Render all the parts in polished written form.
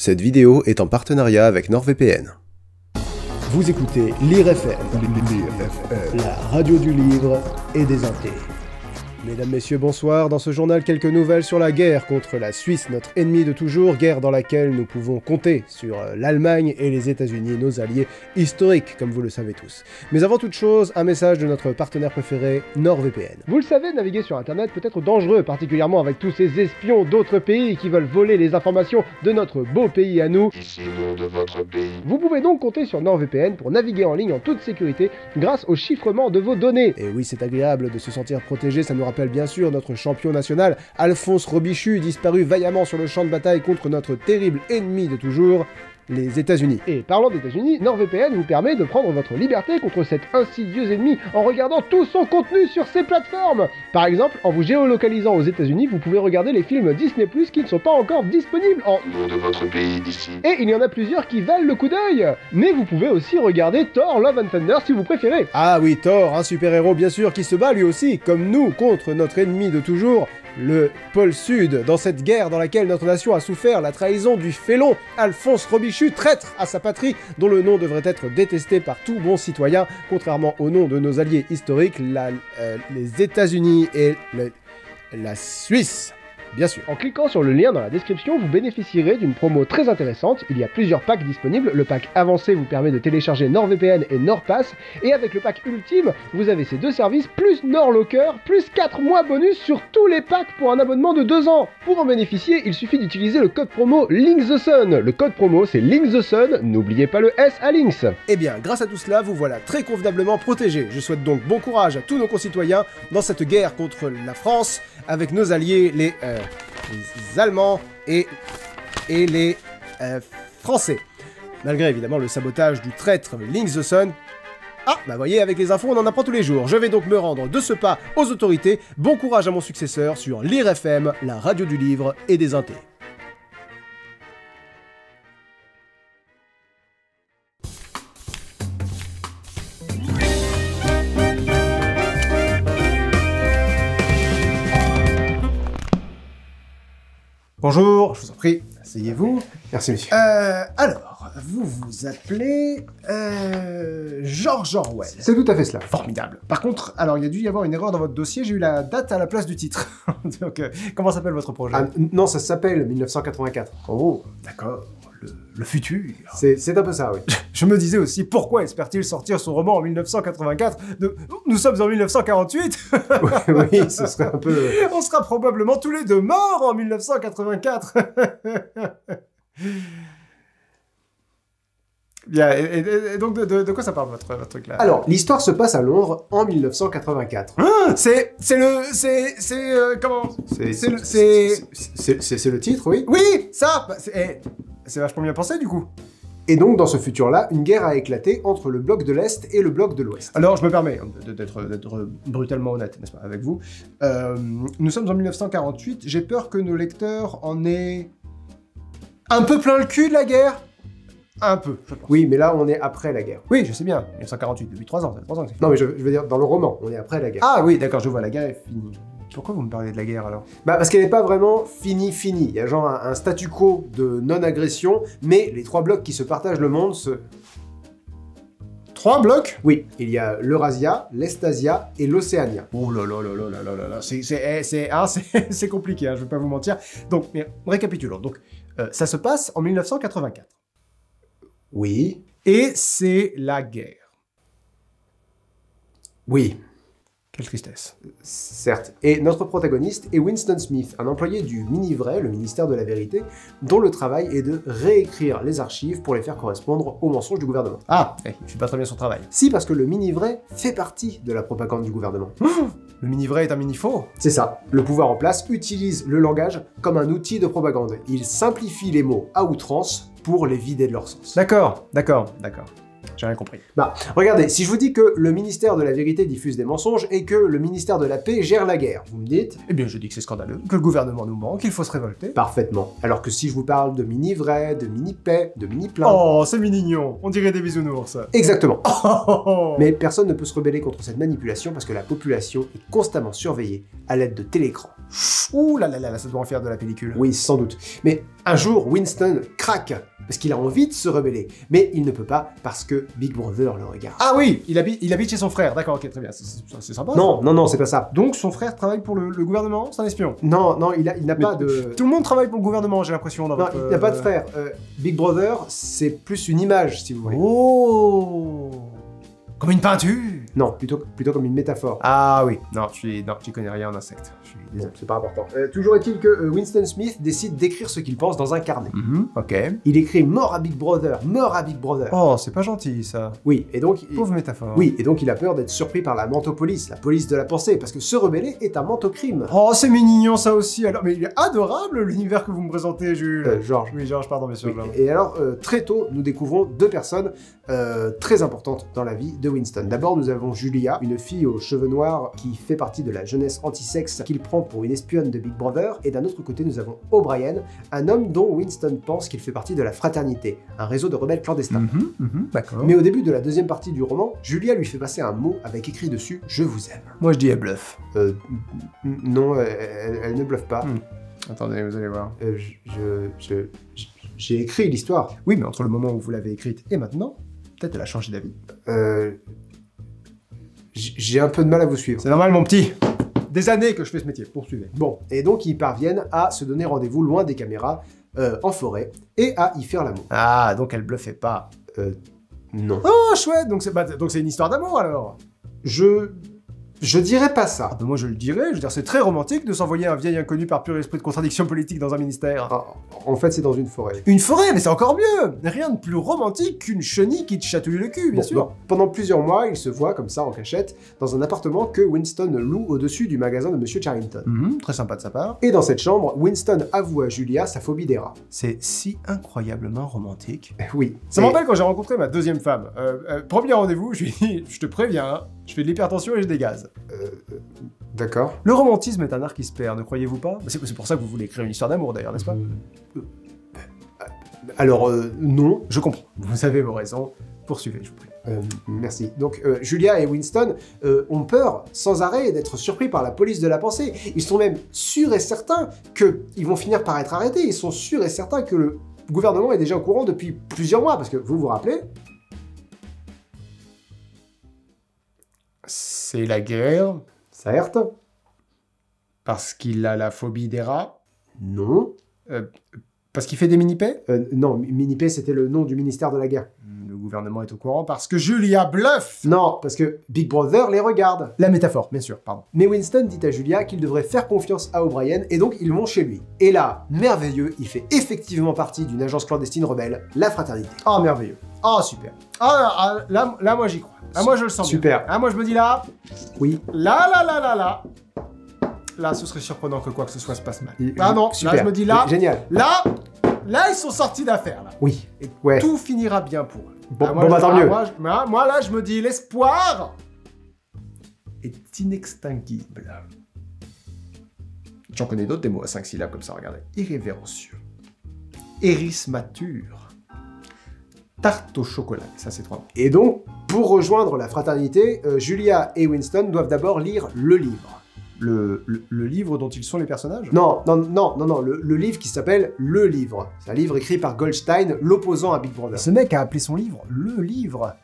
Cette vidéo est en partenariat avec NordVPN. Vous écoutez Lire FM, la radio du livre et des intés. Mesdames, messieurs, bonsoir. Dans ce journal, quelques nouvelles sur la guerre contre la Suisse, notre ennemi de toujours, guerre dans laquelle nous pouvons compter sur l'Allemagne et les États-Unis, nos alliés historiques, comme vous le savez tous. Mais avant toute chose, un message de notre partenaire préféré, NordVPN. Vous le savez, naviguer sur Internet peut être dangereux, particulièrement avec tous ces espions d'autres pays qui veulent voler les informations de notre beau pays à nous. Ici le nom de votre pays. Vous pouvez donc compter sur NordVPN pour naviguer en ligne en toute sécurité grâce au chiffrement de vos données. Et oui, c'est agréable de se sentir protégé, ça nous rappelle bien sûr notre champion national, Alphonse Robichon, disparu vaillamment sur le champ de bataille contre notre terrible ennemi de toujours, les États-Unis. Et parlant d'États-Unis, NordVPN vous permet de prendre votre liberté contre cet insidieux ennemi en regardant tout son contenu sur ses plateformes. Par exemple, en vous géolocalisant aux États-Unis, vous pouvez regarder les films Disney+, qui ne sont pas encore disponibles en Nom de votre pays d'ici. et il y en a plusieurs qui valent le coup d'œil. Mais vous pouvez aussi regarder Thor Love and Thunder si vous préférez. Ah oui, Thor, un super-héros bien sûr qui se bat lui aussi, comme nous, contre notre ennemi de toujours, le pôle Sud, dans cette guerre dans laquelle notre nation a souffert la trahison du félon Alphonse Robichon, traître à sa patrie, dont le nom devrait être détesté par tout bon citoyen, contrairement au nom de nos alliés historiques, les États-Unis et la Suisse. Bien sûr. En cliquant sur le lien dans la description, vous bénéficierez d'une promo très intéressante. Il y a plusieurs packs disponibles. Le pack avancé vous permet de télécharger NordVPN et NordPass. Et avec le pack ultime, vous avez ces deux services, plus NordLocker, plus 4 mois bonus sur tous les packs pour un abonnement de 2 ans. Pour en bénéficier, il suffit d'utiliser le code promo LinksTheSun. Le code promo, c'est LinksTheSun. N'oubliez pas le S à Links. Eh bien, grâce à tout cela, vous voilà très convenablement protégés. Je souhaite donc bon courage à tous nos concitoyens dans cette guerre contre la France, avec nos alliés, les Allemands et les Français. Malgré évidemment le sabotage du traître LinksTheSun. Ah, bah voyez, avec les infos, on en apprend tous les jours. Je vais donc me rendre de ce pas aux autorités. Bon courage à mon successeur sur Lire FM, la radio du livre et des intés. Bonjour, je vous en prie, asseyez-vous. Merci monsieur. Alors, vous vous appelez George Orwell. C'est tout à fait cela. Formidable. Par contre, alors il y a dû y avoir une erreur dans votre dossier, j'ai eu la date à la place du titre. Donc, comment s'appelle votre projet? Non, ça s'appelle 1984. Oh, d'accord. Le futur. C'est un peu ça, oui. Je me disais aussi, pourquoi espère-t-il sortir son roman en 1984 Nous sommes en 1948. Oui, ce serait un peu... On sera probablement tous les deux morts en 1984. Bien, et donc de quoi ça parle votre truc là? Alors, l'histoire se passe à Londres en 1984. Comment C'est le titre, oui. Oui, ça c'est vachement bien pensé du coup. Et donc, dans ce futur-là, une guerre a éclaté entre le bloc de l'Est et le bloc de l'Ouest. Alors, je me permets d'être brutalement honnête, n'est-ce pas, avec vous. Nous sommes en 1948, j'ai peur que nos lecteurs en aient un peu plein le cul de la guerre. Un peu, je pense. Oui, mais là, on est après la guerre. Oui, je sais bien, 1948, depuis 3 ans, ça fait 3 ans que c'est fini. Non, mais je veux dire, dans le roman, on est après la guerre. Ah oui, d'accord, je vois, la guerre est finie. Pourquoi vous me parlez de la guerre, alors? Bah, parce qu'elle n'est pas vraiment finie. Il y a genre un statu quo de non-agression, mais les 3 blocs qui se partagent le monde se... 3 blocs? Oui, il y a l'Eurasia, l'Estasia et l'Océania. Oh là là là là là là là, c'est compliqué, hein, je vais pas vous mentir. Donc, mais récapitulons. Donc, ça se passe en 1984. Oui. Et c'est la guerre. Oui. Quelle tristesse. Certes. Et notre protagoniste est Winston Smith, un employé du Minivray, le ministère de la Vérité, dont le travail est de réécrire les archives pour les faire correspondre aux mensonges du gouvernement. Ah, il fait pas très bien son travail. Si, parce que le Minivray fait partie de la propagande du gouvernement. Le mini-vrai est un mini-faux? C'est ça. Le pouvoir en place utilise le langage comme un outil de propagande. Il simplifie les mots à outrance pour les vider de leur sens. D'accord. J'ai rien compris. Bah, regardez, si je vous dis que le ministère de la Vérité diffuse des mensonges et que le ministère de la Paix gère la guerre, vous me dites? Eh bien, je dis que c'est scandaleux, que le gouvernement nous ment, qu'il faut se révolter. Parfaitement. Alors que si je vous parle de mini-vrai, de mini-paix, de mini-plein... Oh, c'est mignon. On dirait des bisounours. Exactement. Oh. Mais personne ne peut se rebeller contre cette manipulation parce que la population est constamment surveillée à l'aide de télécrans. Ouh là là là, ça doit en faire de la pellicule. Oui, sans doute. Mais un jour, Winston craque, parce qu'il a envie de se rebeller. Mais il ne peut pas, parce que Big Brother le regarde. Ah oui, il habite chez son frère, d'accord, ok, très bien, c'est sympa. Non, non, non, c'est pas ça. Donc son frère travaille pour le gouvernement, c'est un espion. Non, non, il n'a pas de... Tout le monde travaille pour le gouvernement, j'ai l'impression. Non, il n'a pas de frère. Big Brother, c'est plus une image, si vous voulez. Oh, comme une peinture. Non, plutôt comme une métaphore. Ah oui, non, tu connais rien en insectes. Je suis Bon, c'est pas important. Toujours est-il que Winston Smith décide d'écrire ce qu'il pense dans un carnet. Ok. Il écrit « Mort à Big Brother, mort à Big Brother ». Oh, c'est pas gentil ça. Oui, et donc... Pauvre métaphore. Oui, et donc il a peur d'être surpris par la mentopolice, la police de la pensée, parce que se rebeller est un mentocrime. Oh, c'est mignon ça aussi. Alors, mais il est adorable l'univers que vous me présentez, Jules. Georges. Oui, Georges, pardon, bien sûr. Oui, et alors, très tôt, nous découvrons deux personnes très importantes dans la vie de Winston. D'abord, nous avons Julia, une fille aux cheveux noirs qui fait partie de la jeunesse anti-sexe qu'il prend pour une espionne de Big Brother. Et d'un autre côté, nous avons O'Brien, un homme dont Winston pense qu'il fait partie de la Fraternité, un réseau de rebelles clandestins. D'accord. Mais au début de la deuxième partie du roman, Julia lui fait passer un mot avec écrit dessus « Je vous aime ». Moi, je dis elle bluffe. Non, elle ne bluffe pas. Attendez, vous allez voir. J'ai écrit l'histoire. Oui, mais entre le moment où vous l'avez écrite et maintenant, peut-être elle a changé d'avis. J'ai un peu de mal à vous suivre. C'est normal, mon petit. Des années que je fais ce métier. Poursuivez. Bon, et donc ils parviennent à se donner rendez-vous loin des caméras, en forêt, et à y faire l'amour. Ah, donc elle bluffait pas. Non. Oh, chouette. Donc c'est une histoire d'amour alors. Je dirais pas ça. Ah, ben moi je le dirais. Je veux dire, c'est très romantique de s'envoyer un vieil inconnu par pur esprit de contradiction politique dans un ministère. Ah, en fait, c'est dans une forêt. Une forêt, mais c'est encore mieux. Rien de plus romantique qu'une chenille qui te chatouille le cul, bien sûr. Bon, pendant plusieurs mois, ils se voient comme ça en cachette dans un appartement que Winston loue au-dessus du magasin de Monsieur Charrington. Très sympa de sa part. Et dans cette chambre, Winston avoue à Julia sa phobie des rats. C'est si incroyablement romantique. Oui. Ça me rappelle quand j'ai rencontré ma deuxième femme. Premier rendez-vous, je lui ai dit, je te préviens, hein, je fais de l'hypertension et je dégaz. D'accord. Le romantisme est un art qui se perd, ne croyez-vous pas? C'est pour ça que vous voulez écrire une histoire d'amour d'ailleurs, n'est-ce pas? Alors, non. Je comprends. Vous avez vos raisons. Poursuivez, je vous prie. Merci. Donc, Julia et Winston ont peur sans arrêt d'être surpris par la police de la pensée. Ils sont même sûrs et certains qu'ils vont finir par être arrêtés. Ils sont sûrs et certains que le gouvernement est déjà au courant depuis plusieurs mois, parce que vous vous rappelez? C'est la guerre. Certes. Parce qu'il a la phobie des rats. Non. Parce qu'il fait des mini-paix. Non, Minipay, c'était le nom du ministère de la guerre. Le gouvernement est au courant parce que Julia bluffe. Non, parce que Big Brother les regarde. La métaphore, bien sûr, pardon. Mais Winston dit à Julia qu'il devrait faire confiance à O'Brien, et donc ils vont chez lui. Et là, merveilleux, il fait effectivement partie d'une agence clandestine rebelle, la Fraternité. Oh, merveilleux. Oh, super. Là, moi, j'y crois. Ah, moi, je le sens Super. bien. Ah, moi, je me dis là... Oui. Là, ce serait surprenant que quoi que ce soit se passe mal. Ah non, super. là, je me dis là... Génial. Là, ils sont sortis d'affaire, là. Oui. Et Ouais. tout finira bien pour eux. Bon, tant mieux. Moi, là, je me dis, l'espoir est inextinguible. J'en connais d'autres, des mots à 5 syllabes comme ça, regardez. Irrévérencieux. Érismature. Tarte au chocolat. Ça, c'est 3 mots. Et donc, pour rejoindre la Fraternité, Julia et Winston doivent d'abord lire le livre. Le livre dont ils sont les personnages? Non, le livre qui s'appelle Le Livre. C'est un livre écrit par Goldstein, l'opposant à Big Brother. Ce mec a appelé son livre Le Livre.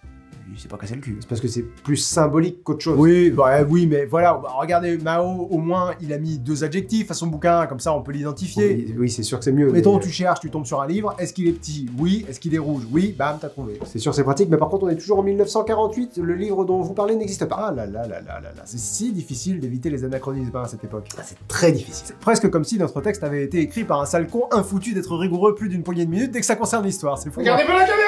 Il s'est pas cassé le cul. C'est parce que c'est plus symbolique qu'autre chose. Oui, oui, mais voilà, regardez, Mao, au moins, il a mis 2 adjectifs à son bouquin, comme ça on peut l'identifier. Oui, c'est sûr que c'est mieux. Mettons, tu cherches, tu tombes sur un livre, est-ce qu'il est petit? Oui. Est-ce qu'il est rouge? Oui, bam, t'as trouvé. C'est sûr, c'est pratique, mais par contre, on est toujours en 1948, le livre dont vous parlez n'existe pas. Ah là là là là là là, c'est si difficile d'éviter les anachronismes à cette époque. C'est très difficile. C'est presque comme si notre texte avait été écrit par un sale con infoutu d'être rigoureux plus d'une poignée de minutes dès que ça concerne l'histoire, c'est fou. Regardez-moi la caméra!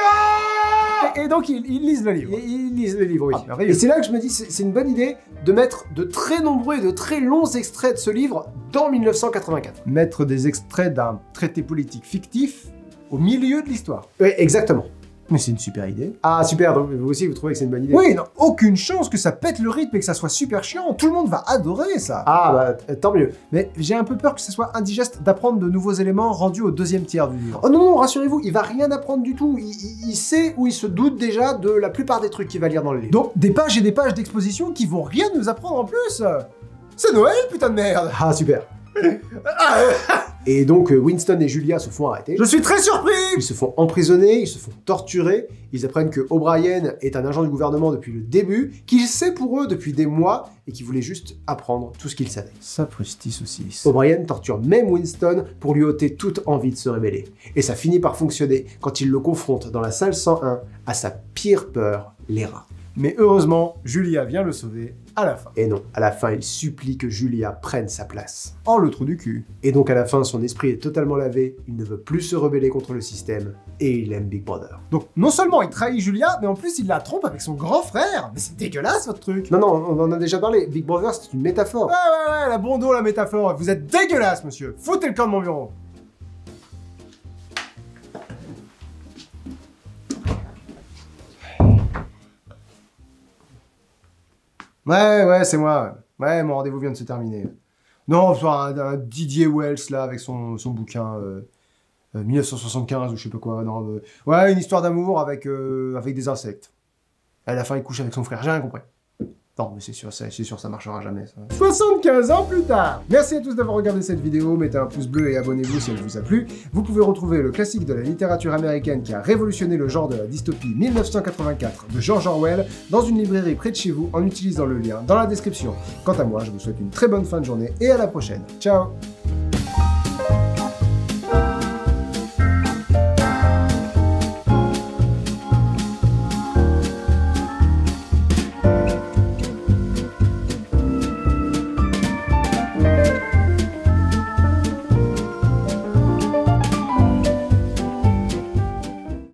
Et donc, ils lisent le livre. Ils lisent le livre, oui. Ah, merveilleux. Et c'est là que je me dis, c'est une bonne idée de mettre de très nombreux et de très longs extraits de ce livre dans 1984. Mettre des extraits d'un traité politique fictif au milieu de l'histoire. Oui, exactement. Mais c'est une super idée. Ah, super, donc vous aussi, vous trouvez que c'est une bonne idée? Oui, non, aucune chance que ça pète le rythme et que ça soit super chiant. Tout le monde va adorer ça. Ah, bah, tant mieux. Mais j'ai un peu peur que ce soit indigeste d'apprendre de nouveaux éléments rendus au 2e tiers du livre. Oh non, rassurez-vous, il va rien apprendre du tout. Il sait ou il se doute déjà de la plupart des trucs qu'il va lire dans le livre. Donc, des pages et des pages d'exposition qui vont rien nous apprendre en plus. C'est Noël, putain de merde. Ah, super. Et donc Winston et Julia se font arrêter. Je suis très surpris! Ils se font emprisonner, ils se font torturer, ils apprennent que O'Brien est un agent du gouvernement depuis le début, qu'il sait pour eux depuis des mois, et qu'il voulait juste apprendre tout ce qu'il savait. Sapristi saucisse. O'Brien torture même Winston pour lui ôter toute envie de se révéler. Et ça finit par fonctionner quand il le confronte dans la salle 101 à sa pire peur, les rats. Mais heureusement, Julia vient le sauver à la fin. Et non, à la fin, il supplie que Julia prenne sa place. Oh, le trou du cul. Et donc à la fin, son esprit est totalement lavé, il ne veut plus se rebeller contre le système, et il aime Big Brother. Donc, non seulement il trahit Julia, mais en plus il la trompe avec son grand frère. Mais c'est dégueulasse, votre truc. Non, on en a déjà parlé, Big Brother, c'est une métaphore. Ouais, la bondo, la métaphore. Vous êtes dégueulasse, monsieur. Foutez le camp de mon bureau. Ouais, c'est moi. Ouais, mon rendez-vous vient de se terminer. Non, soit un Didier Wells, là, avec son bouquin 1975 ou je sais pas quoi. Non, ouais, une histoire d'amour avec des insectes. À la fin, il couche avec son frère, j'ai rien compris. Non, mais c'est sûr, ça marchera jamais, ça. 75 ans plus tard. Merci à tous d'avoir regardé cette vidéo, mettez un pouce bleu et abonnez-vous si elle vous a plu. Vous pouvez retrouver le classique de la littérature américaine qui a révolutionné le genre de la dystopie 1984 de George Orwell dans une librairie près de chez vous en utilisant le lien dans la description. Quant à moi, je vous souhaite une très bonne fin de journée et à la prochaine. Ciao!